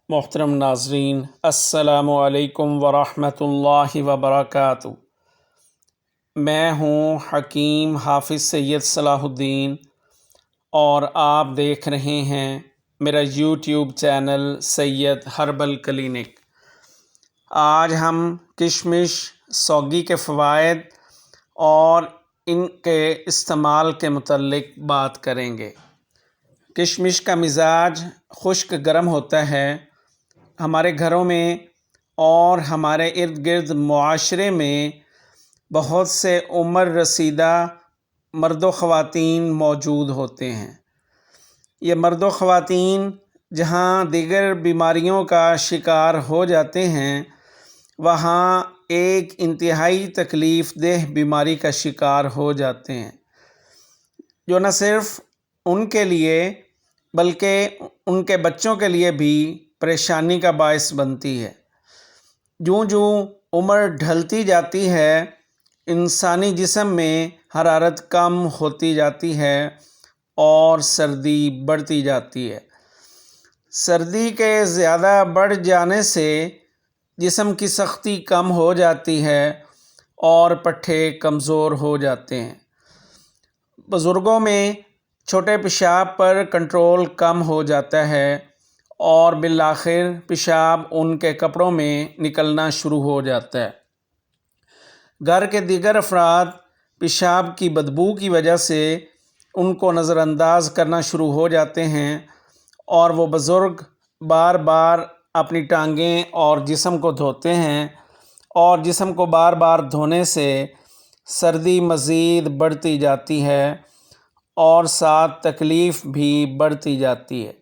محترم ناظرین، السلام علیکم ورحمۃ اللہ وبرکاتہ۔ میں ہوں حکیم حافظ سید صلاح الدین اور آپ دیکھ رہے ہیں میرا یوٹیوب چینل سید ہربل کلینک۔ آج ہم کشمش سوگی کے فوائد اور ان کے استعمال کے متعلق بات کریں گے۔ کشمش کا مزاج خشک گرم ہوتا ہے۔ ہمارے گھروں میں اور ہمارے ارد گرد معاشرے میں بہت سے عمر رسیدہ مرد و خواتین موجود ہوتے ہیں۔ یہ مرد و خواتین جہاں دیگر بیماریوں کا شکار ہو جاتے ہیں، وہاں ایک انتہائی تکلیف دہ بیماری کا شکار ہو جاتے ہیں، جو نہ صرف ان کے لیے بلکہ ان کے بچوں کے لیے بھی پریشانی کا باعث بنتی ہے۔ جوں جوں عمر ڈھلتی جاتی ہے، انسانی جسم میں حرارت کم ہوتی جاتی ہے اور سردی بڑھتی جاتی ہے۔ سردی کے زیادہ بڑھ جانے سے جسم کی سختی کم ہو جاتی ہے اور پٹھے کمزور ہو جاتے ہیں۔ بزرگوں میں چھوٹے پیشاب پر کنٹرول کم ہو جاتا ہے اور بالآخر پیشاب ان کے کپڑوں میں نکلنا شروع ہو جاتا ہے۔ گھر کے دیگر افراد پیشاب کی بدبو کی وجہ سے ان کو نظر انداز کرنا شروع ہو جاتے ہیں اور وہ بزرگ بار بار اپنی ٹانگیں اور جسم کو دھوتے ہیں، اور جسم کو بار بار دھونے سے سردی مزید بڑھتی جاتی ہے اور ساتھ تکلیف بھی بڑھتی جاتی ہے۔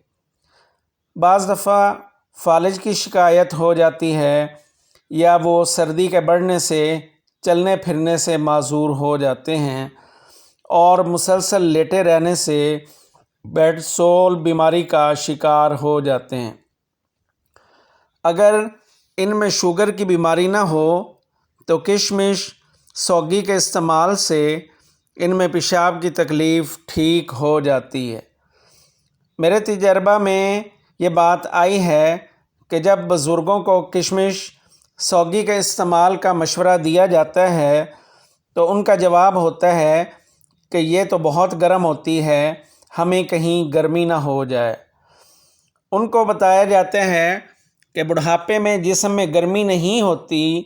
بعض دفعہ فالج کی شکایت ہو جاتی ہے یا وہ سردی کے بڑھنے سے چلنے پھرنے سے معذور ہو جاتے ہیں اور مسلسل لیٹے رہنے سے بیڈ سول بیماری کا شکار ہو جاتے ہیں۔ اگر ان میں شوگر کی بیماری نہ ہو تو کشمش سوگی کے استعمال سے ان میں پیشاب کی تکلیف ٹھیک ہو جاتی ہے۔ میرے تجربہ میں یہ بات آئی ہے کہ جب بزرگوں کو کشمش سوگی کے استعمال کا مشورہ دیا جاتا ہے تو ان کا جواب ہوتا ہے کہ یہ تو بہت گرم ہوتی ہے، ہمیں کہیں گرمی نہ ہو جائے۔ ان کو بتایا جاتا ہے کہ بڑھاپے میں جسم میں گرمی نہیں ہوتی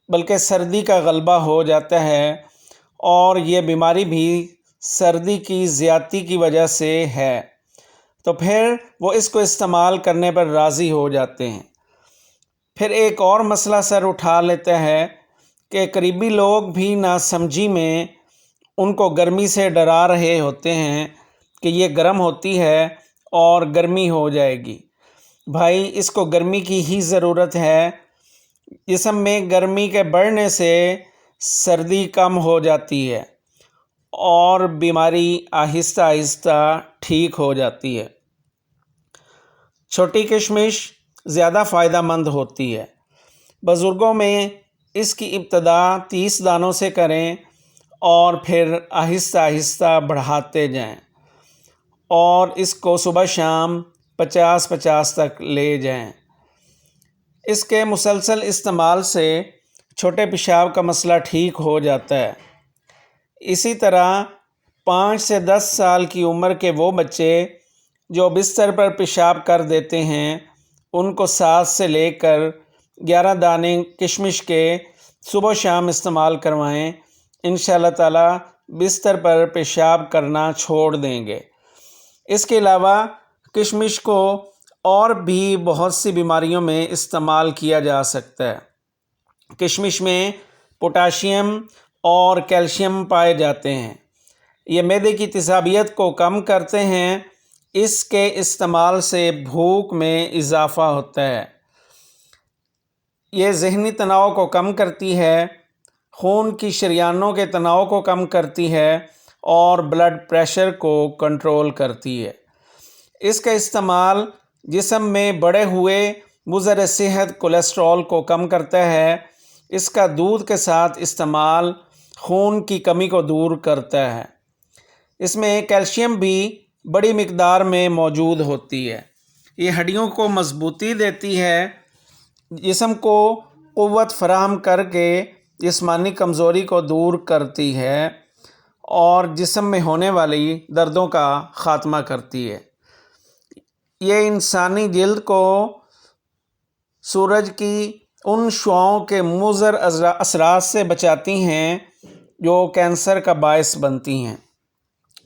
بلکہ سردی کا غلبہ ہو جاتا ہے، اور یہ بیماری بھی سردی کی زیادتی کی وجہ سے ہے، تو پھر وہ اس کو استعمال کرنے پر راضی ہو جاتے ہیں۔ پھر ایک اور مسئلہ سر اٹھا لیتا ہے کہ قریبی لوگ بھی ناسمجھی میں ان کو گرمی سے ڈرا رہے ہوتے ہیں کہ یہ گرم ہوتی ہے اور گرمی ہو جائے گی۔ بھائی، اس کو گرمی کی ہی ضرورت ہے۔ جسم میں گرمی کے بڑھنے سے سردی کم ہو جاتی ہے اور بیماری آہستہ آہستہ ٹھیک ہو جاتی ہے۔ چھوٹی کشمش زیادہ فائدہ مند ہوتی ہے۔ بزرگوں میں اس کی ابتدا 30 دانوں سے کریں اور پھر آہستہ آہستہ بڑھاتے جائیں، اور اس کو صبح شام 50-50 تک لے جائیں۔ اس کے مسلسل استعمال سے چھوٹے پیشاب کا مسئلہ ٹھیک ہو جاتا ہے۔ اسی طرح 5 سے 10 سال کی عمر کے وہ بچے جو بستر پر پیشاب کر دیتے ہیں، ان کو 7 سے لے کر 11 دانے کشمش کے صبح و شام استعمال کروائیں، انشاءاللہ تعالی بستر پر پیشاب کرنا چھوڑ دیں گے۔ اس کے علاوہ کشمش کو اور بھی بہت سی بیماریوں میں استعمال کیا جا سکتا ہے۔ کشمش میں پوٹاشیم اور کیلشیم پائے جاتے ہیں۔ یہ معدے کی تیزابیت کو کم کرتے ہیں۔ اس کے استعمال سے بھوک میں اضافہ ہوتا ہے۔ یہ ذہنی تناؤ کو کم کرتی ہے، خون کی شریانوں کے تناؤ کو کم کرتی ہے اور بلڈ پریشر کو کنٹرول کرتی ہے۔ اس کا استعمال جسم میں بڑھے ہوئے مضر صحت کولیسٹرول کو کم کرتا ہے۔ اس کا دودھ کے ساتھ استعمال خون کی کمی کو دور کرتا ہے۔ اس میں کیلشیم بھی بڑی مقدار میں موجود ہوتی ہے۔ یہ ہڈیوں کو مضبوطی دیتی ہے، جسم کو قوت فراہم کر کے جسمانی کمزوری کو دور کرتی ہے اور جسم میں ہونے والی دردوں کا خاتمہ کرتی ہے۔ یہ انسانی جلد کو سورج کی ان شعاؤں کے مضر اثرات سے بچاتی ہیں جو کینسر کا باعث بنتی ہیں۔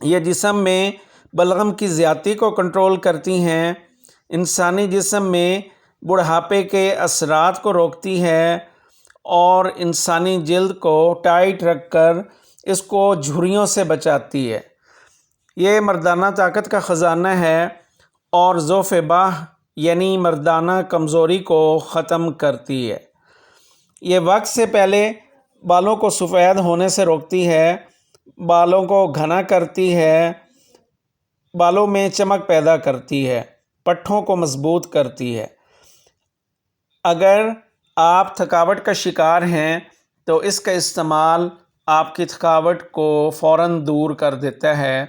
یہ جسم میں بلغم کی زیادتی کو کنٹرول کرتی ہیں، انسانی جسم میں بڑھاپے کے اثرات کو روکتی ہے اور انسانی جلد کو ٹائٹ رکھ کر اس کو جھریوں سے بچاتی ہے۔ یہ مردانہ طاقت کا خزانہ ہے اور ضعف باہ یعنی مردانہ کمزوری کو ختم کرتی ہے۔ یہ وقت سے پہلے بالوں کو سفید ہونے سے روکتی ہے، بالوں کو گھنا کرتی ہے، بالوں میں چمک پیدا کرتی ہے، پٹھوں کو مضبوط کرتی ہے۔ اگر آپ تھکاوٹ کا شکار ہیں تو اس کا استعمال آپ کی تھکاوٹ کو فوراً دور کر دیتا ہے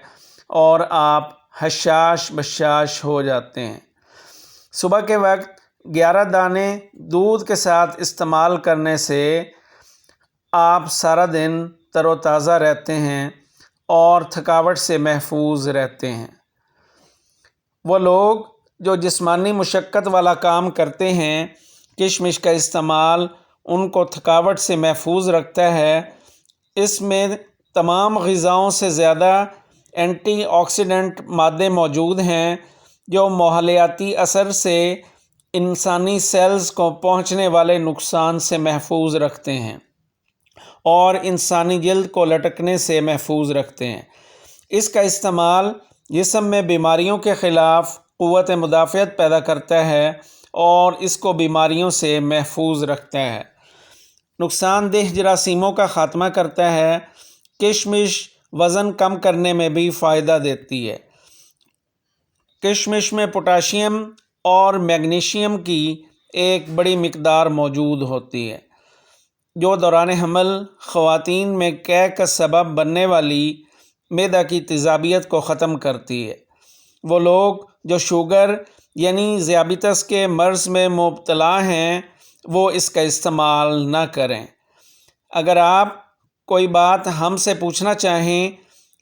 اور آپ حشاش بشاش ہو جاتے ہیں۔ صبح کے وقت 11 دانے دودھ کے ساتھ استعمال کرنے سے آپ سارا دن تر و تازہ رہتے ہیں اور تھکاوٹ سے محفوظ رہتے ہیں۔ وہ لوگ جو جسمانی مشقت والا کام کرتے ہیں، کشمش کا استعمال ان کو تھکاوٹ سے محفوظ رکھتا ہے۔ اس میں تمام غذاؤں سے زیادہ اینٹی آکسیڈنٹ مادے موجود ہیں جو ماحولیاتی اثر سے انسانی سیلز کو پہنچنے والے نقصان سے محفوظ رکھتے ہیں اور انسانی جلد کو لٹکنے سے محفوظ رکھتے ہیں۔ اس کا استعمال جسم میں بیماریوں کے خلاف قوت مدافعت پیدا کرتا ہے اور اس کو بیماریوں سے محفوظ رکھتا ہے۔ نقصان دہ جراثیموں کا خاتمہ کرتا ہے۔ کشمش وزن کم کرنے میں بھی فائدہ دیتی ہے۔ کشمش میں پوٹاشیم اور میگنیشیم کی ایک بڑی مقدار موجود ہوتی ہے جو دوران حمل خواتین میں قے کا سبب بننے والی معدہ کی تیزابیت کو ختم کرتی ہے۔ وہ لوگ جو شوگر یعنی ذیابیطس کے مرض میں مبتلا ہیں وہ اس کا استعمال نہ کریں۔ اگر آپ کوئی بات ہم سے پوچھنا چاہیں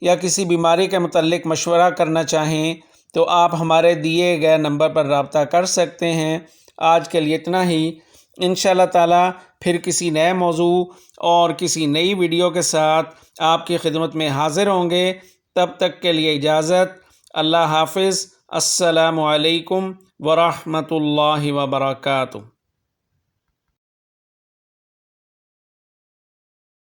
یا کسی بیماری کے متعلق مشورہ کرنا چاہیں تو آپ ہمارے دیے گئے نمبر پر رابطہ کر سکتے ہیں۔ آج کے لیے اتنا ہی۔ انشاءاللہ تعالی پھر کسی نئے موضوع اور کسی نئی ویڈیو کے ساتھ آپ کی خدمت میں حاضر ہوں گے۔ تب تک کے لیے اجازت۔ اللہ حافظ۔ السلام علیکم ورحمۃ اللہ وبرکاتہ۔